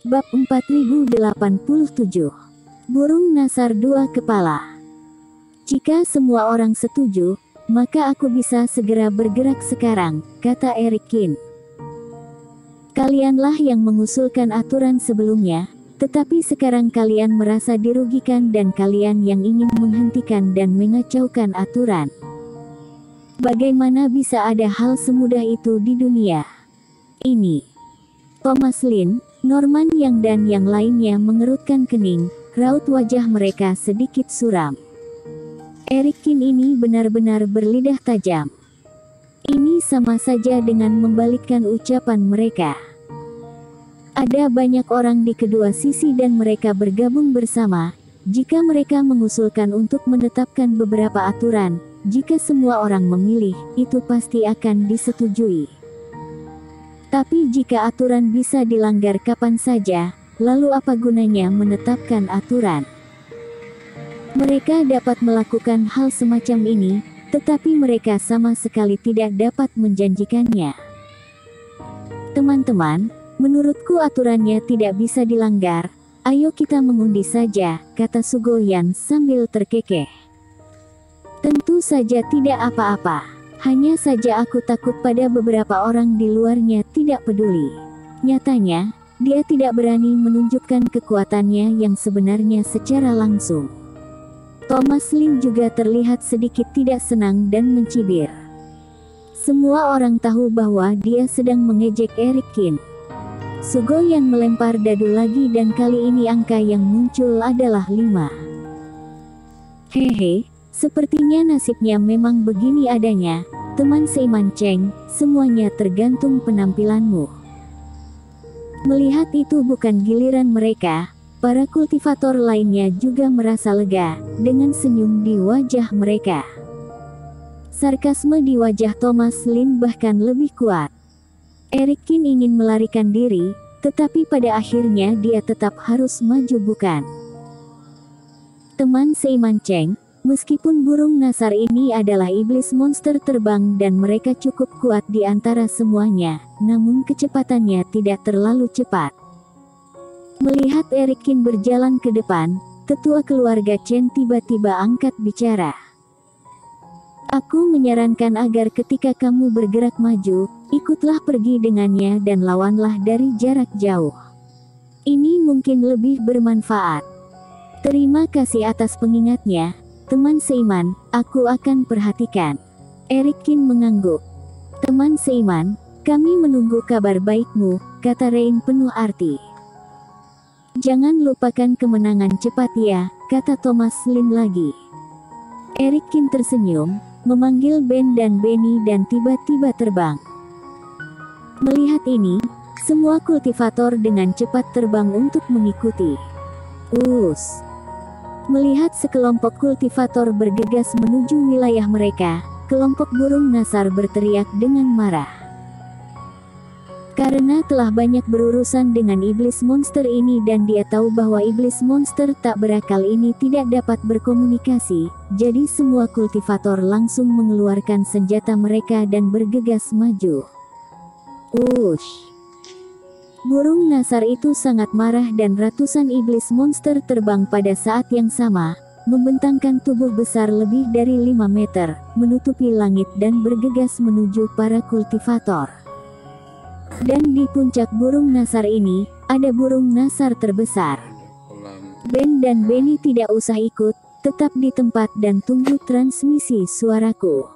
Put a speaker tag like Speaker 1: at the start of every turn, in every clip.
Speaker 1: Bab 4087. Burung Nasar dua kepala. Jika semua orang setuju, maka aku bisa segera bergerak sekarang, kata Erikin. Kalianlah yang mengusulkan aturan sebelumnya, tetapi sekarang kalian merasa dirugikan dan kalian yang ingin menghentikan dan mengacaukan aturan. Bagaimana bisa ada hal semudah itu di dunia ini? Thomas Lin, Norman Yang dan yang lainnya mengerutkan kening, raut wajah mereka sedikit suram. Erikin ini benar-benar berlidah tajam. Ini sama saja dengan membalikkan ucapan mereka. Ada banyak orang di kedua sisi dan mereka bergabung bersama. Jika mereka mengusulkan untuk menetapkan beberapa aturan, jika semua orang memilih, itu pasti akan disetujui. Tapi jika aturan bisa dilanggar kapan saja, lalu apa gunanya menetapkan aturan? Mereka dapat melakukan hal semacam ini, tetapi mereka sama sekali tidak dapat menjanjikannya. Teman-teman, menurutku aturannya tidak bisa dilanggar. Ayo kita mengundi saja, kata Sugoyan sambil terkekeh. Tentu saja tidak apa-apa. Hanya saja aku takut pada beberapa orang di luarnya tidak peduli. Nyatanya, dia tidak berani menunjukkan kekuatannya yang sebenarnya secara langsung. Thomas Lin juga terlihat sedikit tidak senang dan mencibir. Semua orang tahu bahwa dia sedang mengejek Erikin. Sugoyan melempar dadu lagi dan kali ini angka yang muncul adalah 5. Hehe. Sepertinya nasibnya memang begini adanya, teman seiman Cheng, semuanya tergantung penampilanmu. Melihat itu bukan giliran mereka, para kultivator lainnya juga merasa lega, dengan senyum di wajah mereka. Sarkasme di wajah Thomas Lin bahkan lebih kuat. Erikin ingin melarikan diri, tetapi pada akhirnya dia tetap harus maju bukan? Teman seiman Cheng, meskipun burung Nasar ini adalah iblis monster terbang dan mereka cukup kuat di antara semuanya, namun kecepatannya tidak terlalu cepat. Melihat Erikin berjalan ke depan, tetua keluarga Chen tiba-tiba angkat bicara. Aku menyarankan agar ketika kamu bergerak maju, ikutlah pergi dengannya dan lawanlah dari jarak jauh. Ini mungkin lebih bermanfaat. Terima kasih atas pengingatnya. Teman seiman, aku akan perhatikan. Erikin mengangguk. Teman seiman, kami menunggu kabar baikmu, kata Rain penuh arti. Jangan lupakan kemenangan cepat ya, kata Thomas Lin lagi. Erikin tersenyum, memanggil Ben dan Benny dan tiba-tiba terbang. Melihat ini, semua kultivator dengan cepat terbang untuk mengikuti. Melihat sekelompok kultivator bergegas menuju wilayah mereka, kelompok burung Nasar berteriak dengan marah. Karena telah banyak berurusan dengan iblis monster ini dan dia tahu bahwa iblis monster tak berakal ini tidak dapat berkomunikasi, jadi semua kultivator langsung mengeluarkan senjata mereka dan bergegas maju. Burung Nasar itu sangat marah dan ratusan iblis monster terbang pada saat yang sama, membentangkan tubuh besar lebih dari 5 meter, menutupi langit dan bergegas menuju para kultivator. Dan di puncak burung Nasar ini, ada burung Nasar terbesar. Ben dan Benny tidak usah ikut, tetap di tempat dan tunggu transmisi suaraku.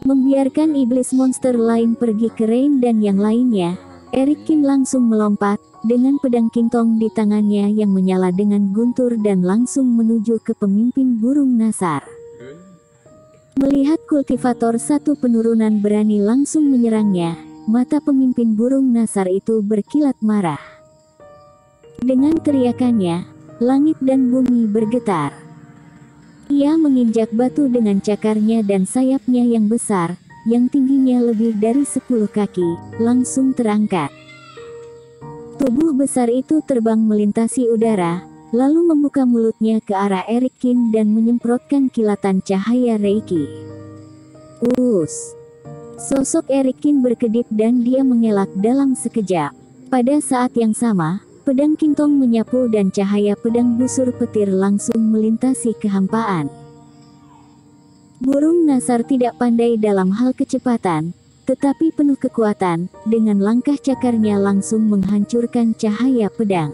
Speaker 1: Membiarkan iblis monster lain pergi ke Rain dan yang lainnya, Erikin langsung melompat, dengan pedang kintong di tangannya yang menyala dengan guntur dan langsung menuju ke pemimpin burung Nasar. Melihat kultivator satu penurunan berani langsung menyerangnya, mata pemimpin burung Nasar itu berkilat marah. Dengan teriakannya, langit dan bumi bergetar. Ia menginjak batu dengan cakarnya dan sayapnya yang besar, yang tingginya lebih dari 10 kaki, langsung terangkat. Tubuh besar itu terbang melintasi udara, lalu membuka mulutnya ke arah Erikin dan menyemprotkan kilatan cahaya Reiki. Sosok Erikin berkedip dan dia mengelak dalam sekejap. Pada saat yang sama, pedang Kintong menyapu dan cahaya pedang busur petir langsung melintasi kehampaan. Burung Nasar tidak pandai dalam hal kecepatan, tetapi penuh kekuatan, dengan langkah cakarnya langsung menghancurkan cahaya pedang.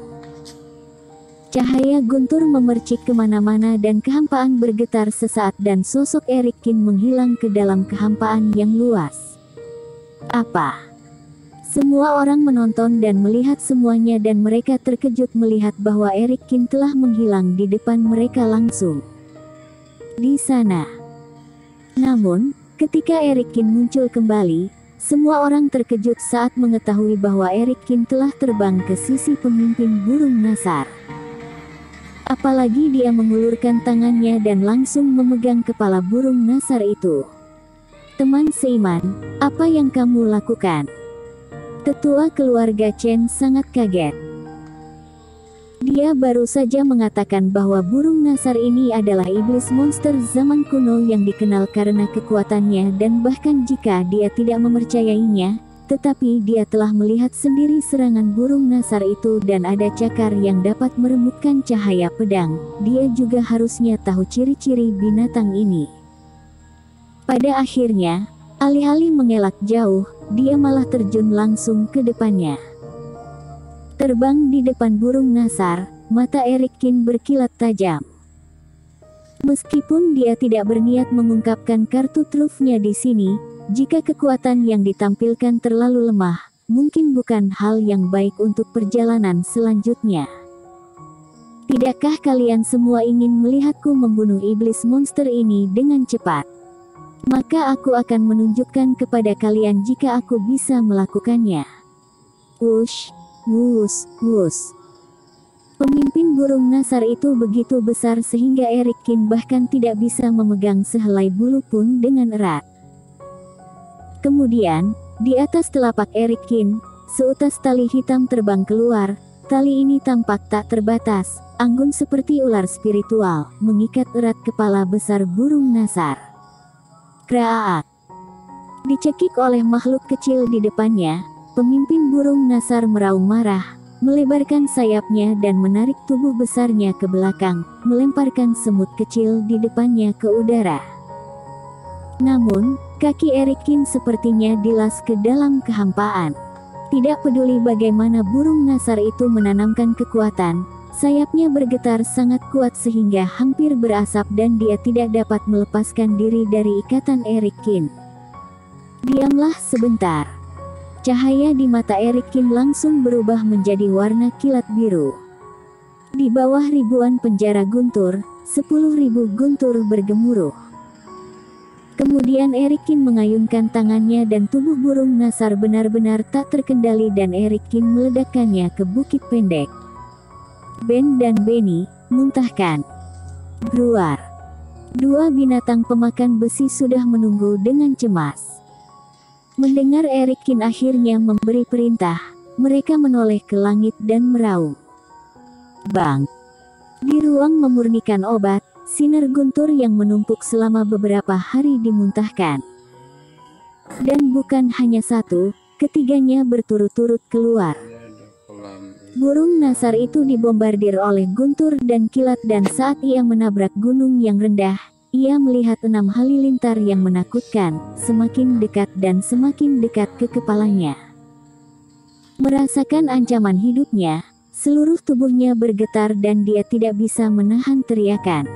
Speaker 1: Cahaya guntur memercik kemana-mana dan kehampaan bergetar sesaat dan sosok Erik Kin menghilang ke dalam kehampaan yang luas. Apa? Semua orang menonton dan melihat semuanya dan mereka terkejut melihat bahwa Erik Kin telah menghilang di depan mereka langsung. Di sana. Namun, ketika Erik Kin muncul kembali, semua orang terkejut saat mengetahui bahwa Erik Kin telah terbang ke sisi pemimpin burung Nasar. Apalagi dia mengulurkan tangannya dan langsung memegang kepala burung Nasar itu. Teman seiman, apa yang kamu lakukan? Tetua keluarga Chen sangat kaget. Dia baru saja mengatakan bahwa burung Nasar ini adalah iblis monster zaman kuno yang dikenal karena kekuatannya dan bahkan jika dia tidak mempercayainya, tetapi dia telah melihat sendiri serangan burung Nasar itu dan ada cakar yang dapat merembukkan cahaya pedang. Dia juga harusnya tahu ciri-ciri binatang ini. Pada akhirnya, alih-alih mengelak jauh, dia malah terjun langsung ke depannya. Terbang di depan burung Nasar, mata Erik Kin berkilat tajam. Meskipun dia tidak berniat mengungkapkan kartu trufnya di sini, jika kekuatan yang ditampilkan terlalu lemah, mungkin bukan hal yang baik untuk perjalanan selanjutnya. Tidakkah kalian semua ingin melihatku membunuh iblis monster ini dengan cepat? Maka aku akan menunjukkan kepada kalian jika aku bisa melakukannya. Wush, wush, wush. Pemimpin burung Nasar itu begitu besar sehingga Erik Kin bahkan tidak bisa memegang sehelai bulu pun dengan erat. Kemudian, di atas telapak Erik Kin, seutas tali hitam terbang keluar. Tali ini tampak tak terbatas, anggun seperti ular spiritual, mengikat erat kepala besar burung Nasar. Kraak. Dicekik oleh makhluk kecil di depannya, pemimpin burung Nasar meraung marah, melebarkan sayapnya dan menarik tubuh besarnya ke belakang, melemparkan semut kecil di depannya ke udara. Namun, kaki Erik Kin sepertinya dilas ke dalam kehampaan. Tidak peduli bagaimana burung Nasar itu menanamkan kekuatan, sayapnya bergetar sangat kuat sehingga hampir berasap dan dia tidak dapat melepaskan diri dari ikatan Erik Kin. Diamlah sebentar. Cahaya di mata Erik Kin langsung berubah menjadi warna kilat biru. Di bawah ribuan penjara guntur, 10.000 guntur bergemuruh. Kemudian Erik Kin mengayunkan tangannya dan tubuh burung Nasar benar-benar tak terkendali dan Erik Kin meledakkannya ke bukit pendek. Ben dan Benny, muntahkan. Gruar. Dua binatang pemakan besi sudah menunggu dengan cemas. Mendengar Erik Kin akhirnya memberi perintah, mereka menoleh ke langit dan meraung. Bang. Di ruang memurnikan obat, sinar guntur yang menumpuk selama beberapa hari dimuntahkan. Dan bukan hanya satu, ketiganya berturut-turut keluar. Burung Nasar itu dibombardir oleh guntur dan kilat dan saat ia menabrak gunung yang rendah, ia melihat 6 halilintar yang menakutkan, semakin dekat dan semakin dekat ke kepalanya. Merasakan ancaman hidupnya, seluruh tubuhnya bergetar dan dia tidak bisa menahan teriakan.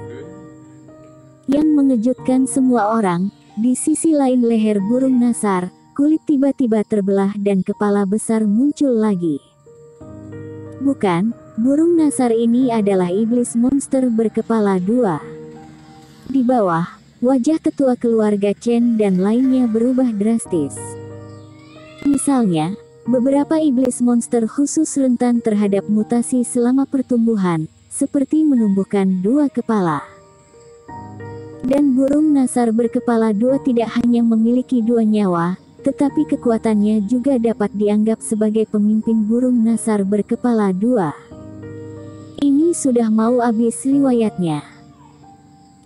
Speaker 1: Yang mengejutkan semua orang, di sisi lain leher burung Nasar, kulit tiba-tiba terbelah dan kepala besar muncul lagi. Bukan, burung Nasar ini adalah iblis monster berkepala 2. Di bawah, wajah tetua keluarga Chen dan lainnya berubah drastis. Misalnya, beberapa iblis monster khusus rentan terhadap mutasi selama pertumbuhan, seperti menumbuhkan 2 kepala. Dan burung Nasar berkepala 2 tidak hanya memiliki 2 nyawa, tetapi kekuatannya juga dapat dianggap sebagai pemimpin burung Nasar berkepala 2. Ini sudah mau habis riwayatnya.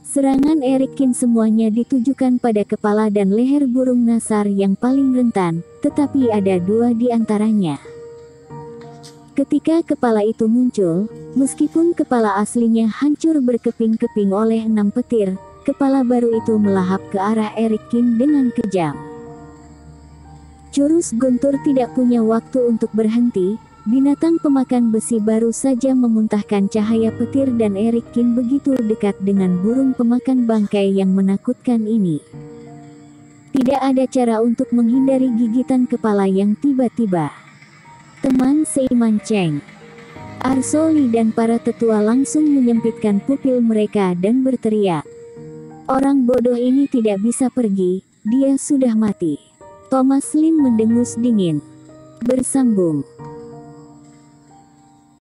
Speaker 1: Serangan Erik Kin semuanya ditujukan pada kepala dan leher burung Nasar yang paling rentan, tetapi ada 2 di antaranya. Ketika kepala itu muncul, meskipun kepala aslinya hancur berkeping-keping oleh 6 petir, kepala baru itu melahap ke arah Erik Kin dengan kejam. Jurus Guntur tidak punya waktu untuk berhenti. Binatang pemakan besi baru saja memuntahkan cahaya petir dan Erik Kin begitu dekat dengan burung pemakan bangkai yang menakutkan ini. Tidak ada cara untuk menghindari gigitan kepala yang tiba-tiba. Teman seiman Cheng, Arsoli dan para tetua langsung menyempitkan pupil mereka dan berteriak. Orang bodoh ini tidak bisa pergi, dia sudah mati. Thomas Lin mendengus dingin. Bersambung.